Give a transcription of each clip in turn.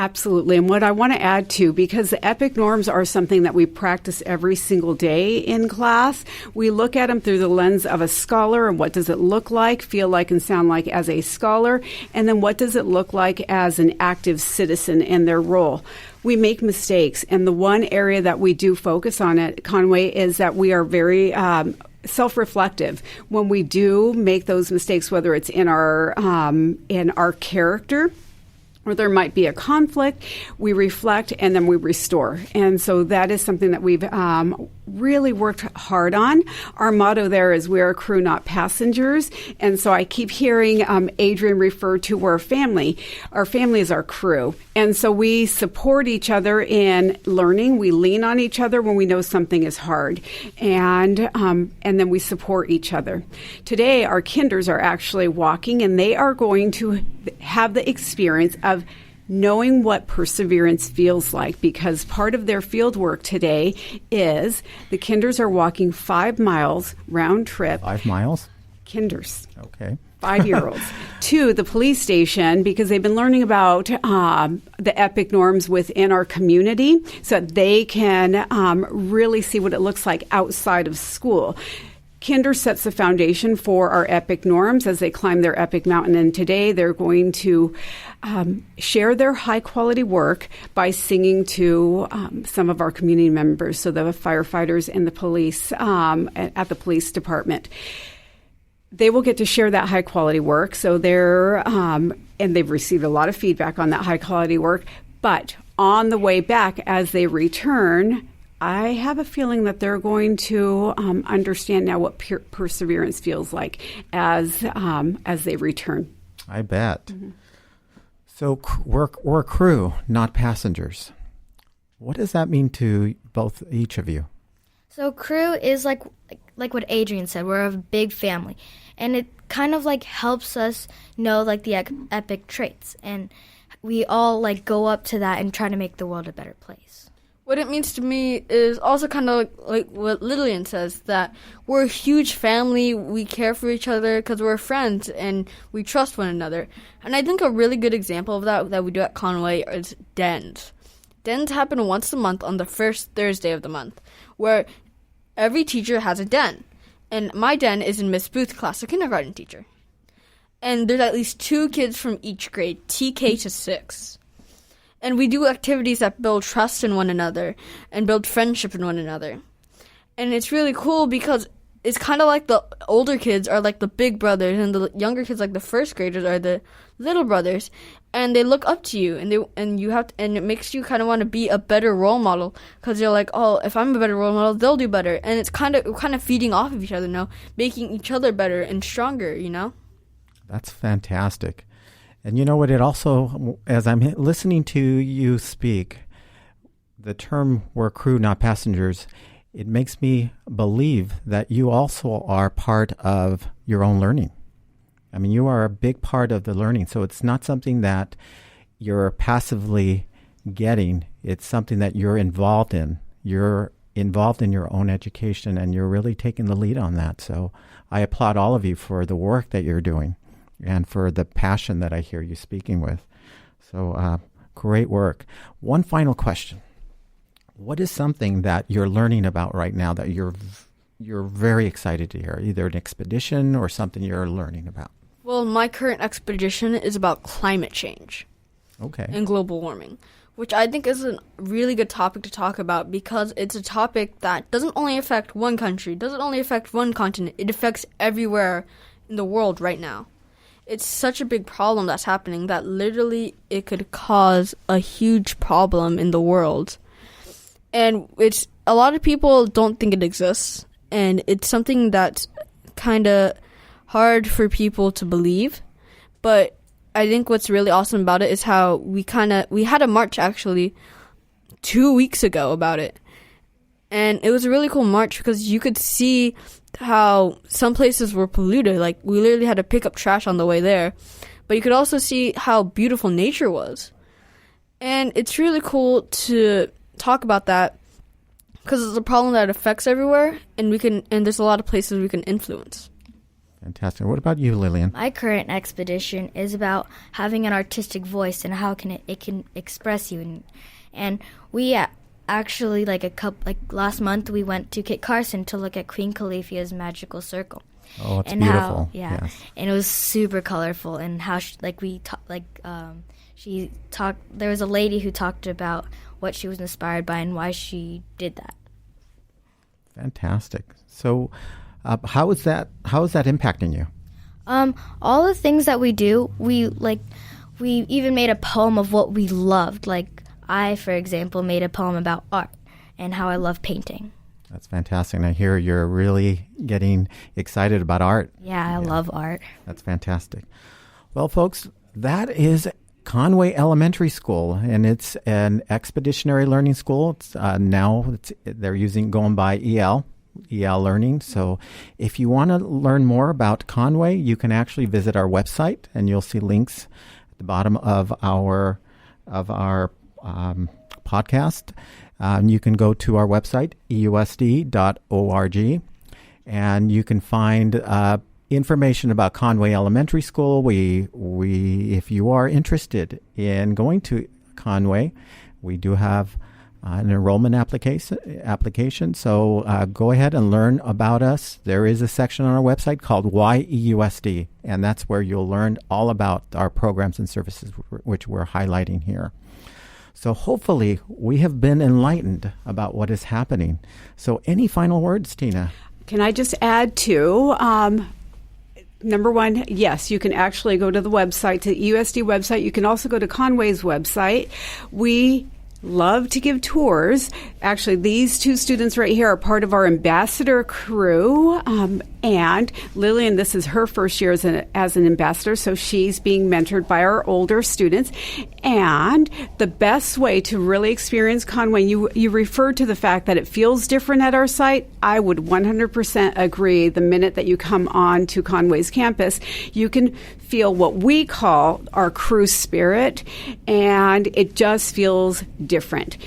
Absolutely. And what I want to add too, because the EPIC norms are something that we practice every single day in class, we look at them through the lens of a scholar and what does it look like, feel like, and sound like as a scholar, and then what does it look like as an active citizen in their role. We make mistakes, and the one area that we do focus on at Conway is that we are very self-reflective when we do make those mistakes, whether it's in our character, or there might be a conflict, we reflect and then we restore. And so that is something that we've really worked hard on. Our motto there is we're a crew, not passengers. And so I keep hearing Adrian refer to we're a family. Our family is our crew. And so we support each other in learning. We lean on each other when we know something is hard. And then we support each other. Today, our kinders are actually walking, and they are going to have the experience of knowing what perseverance feels like, because part of their field work today is the kinders are walking 5 miles round trip. 5 miles? Kinders. Okay. 5-year-olds to the police station, because they've been learning about the EPIC norms within our community so that they can really see what it looks like outside of school. Kinder sets the foundation for our EPIC norms as they climb their EPIC mountain. And today they're going to share their high-quality work by singing to some of our community members, so the firefighters and the police at the police department. They will get to share that high-quality work. So and they've received a lot of feedback on that high-quality work. But on the way back, as they return, I have a feeling that they're going to understand now what perseverance feels like as they return. I bet. Mm-hmm. So we're a crew, not passengers. What does that mean to each of you? So crew is like what Adrian said. We're a big family, and it kind of like helps us know like the EPIC traits, and we all like go up to that and try to make the world a better place. What it means to me is also kind of like what Lillian says, that we're a huge family, we care for each other because we're friends and we trust one another. And I think a really good example of that we do at Conway is Dens. Dens happen once a month on the first Thursday of the month, where every teacher has a den. And my den is in Miss Booth's class, a kindergarten teacher. And there's at least 2 kids from each grade, TK to 6. And we do activities that build trust in one another and build friendship in one another. And it's really cool because it's kind of like the older kids are like the big brothers and the younger kids, like the first graders, are the little brothers. And they look up to you, and it makes you kind of want to be a better role model, because you're like, oh, if I'm a better role model, they'll do better. And it's kind of feeding off of each other now, making each other better and stronger, you know? That's fantastic. And you know what, it also, as I'm listening to you speak, the term we're crew, not passengers, it makes me believe that you also are part of your own learning. I mean, you are a big part of the learning. So it's not something that you're passively getting. It's something that you're involved in. You're involved in your own education, and you're really taking the lead on that. So I applaud all of you for the work that you're doing and for the passion that I hear you speaking with. So great work. One final question. What is something that you're learning about right now that you're very excited to hear, either an expedition or something you're learning about? Well, my current expedition is about climate change. Okay. And global warming, which I think is a really good topic to talk about, because it's a topic that doesn't only affect one country, doesn't only affect one continent, it affects everywhere in the world right now. It's such a big problem that's happening that literally it could cause a huge problem in the world. And it's a lot of people don't think it exists, and it's something that's kind of hard for people to believe. But I think what's really awesome about it is how we had a march actually 2 weeks ago about it. And it was a really cool march because you could see how some places were polluted. Like, we literally had to pick up trash on the way there. But you could also see how beautiful nature was. And it's really cool to talk about that because it's a problem that affects everywhere, and there's a lot of places we can influence. Fantastic. What about you, Lillian? My current expedition is about having an artistic voice and how it can express you. And we actually, last month, we went to Kit Carson to look at Queen Califia's magical circle. Oh, it's and beautiful. Yes. And it was super colorful. And how she talked. There was a lady who talked about what she was inspired by and why she did that. Fantastic. So, how is that impacting you? All the things that we do, we even made a poem of what we loved. Like I, for example, made a poem about art and how I love painting. That's fantastic. And I hear you're really getting excited about art. Yeah, I love art. That's fantastic. Well, folks, that is Conway Elementary School, and it's an expeditionary learning school. They're going by EL Learning. So if you want to learn more about Conway, you can actually visit our website, and you'll see links at the bottom of our podcast. You can go to our website, eusd.org, and you can find information about Conway Elementary School. If you are interested in going to Conway, we do have an enrollment application. So go ahead and learn about us. There is a section on our website called Why EUSD, and that's where you'll learn all about our programs and services which we're highlighting here. So hopefully we have been enlightened about what is happening. So any final words, Tina? Can I just add to number one, yes, you can actually go to the website, to the EUSD website. You can also go to Conway's website. We love to give tours. Actually, these two students right here are part of our ambassador crew. And Lillian, this is her first year as an ambassador, so she's being mentored by our older students. And the best way to really experience Conway, you referred to the fact that it feels different at our site. I would 100% agree. The minute that you come on to Conway's campus, you can feel what we call our crew spirit, and it just feels different.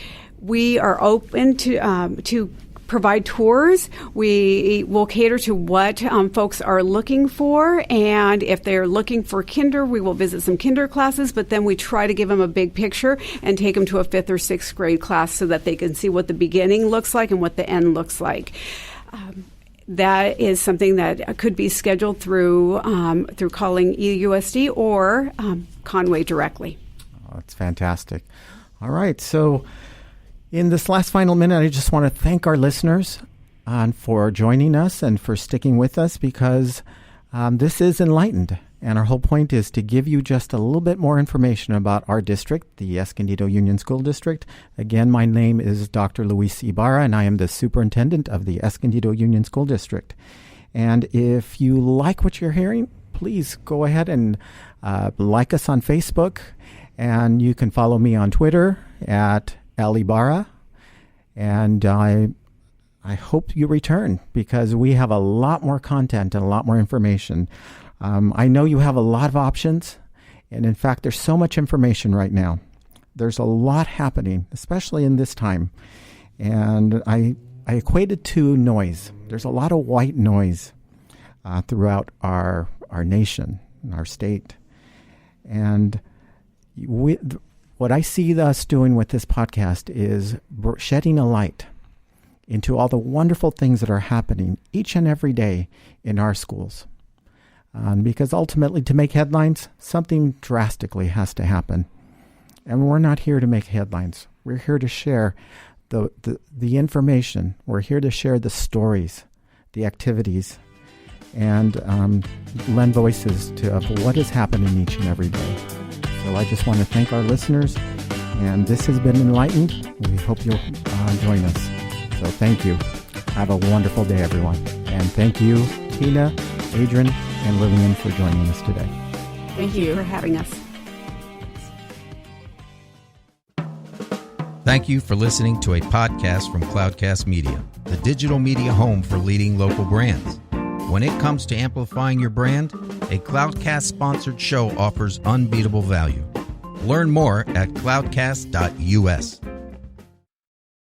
We are open to provide tours. We will cater to what folks are looking for, and if they're looking for kinder, we will visit some kinder classes, but then we try to give them a big picture and take them to a 5th or 6th grade class so that they can see what the beginning looks like and what the end looks like. That is something that could be scheduled through calling EUSD or Conway directly. Oh, that's fantastic. All right, so in this last final minute, I just want to thank our listeners for joining us and for sticking with us, because this is Enlightened, and our whole point is to give you just a little bit more information about our district, the Escondido Union School District. Again, my name is Dr. Luis Ibarra, and I am the Superintendent of the Escondido Union School District. And if you like what you're hearing, please go ahead and like us on Facebook, and you can follow me on Twitter at Ibarra, and I hope you return, because we have a lot more content and a lot more information. I know you have a lot of options, and in fact, there's so much information right now. There's a lot happening, especially in this time, and I equate it to noise. There's a lot of white noise throughout our nation, our state, and what I see us doing with this podcast is shedding a light into all the wonderful things that are happening each and every day in our schools. Because ultimately, to make headlines, something drastically has to happen. And we're not here to make headlines. We're here to share the information. We're here to share the stories, the activities, and lend voices to what is happening each and every day. So I just want to thank our listeners, and this has been Enlightened. We hope you'll join us. So thank you. Have a wonderful day, everyone. And thank you, Tina, Adrian, and Lillian, for joining us today. Thank you for having us. Thank you for listening to a podcast from Cloudcast Media, the digital media home for leading local brands. When it comes to amplifying your brand, a Cloudcast-sponsored show offers unbeatable value. Learn more at cloudcast.us.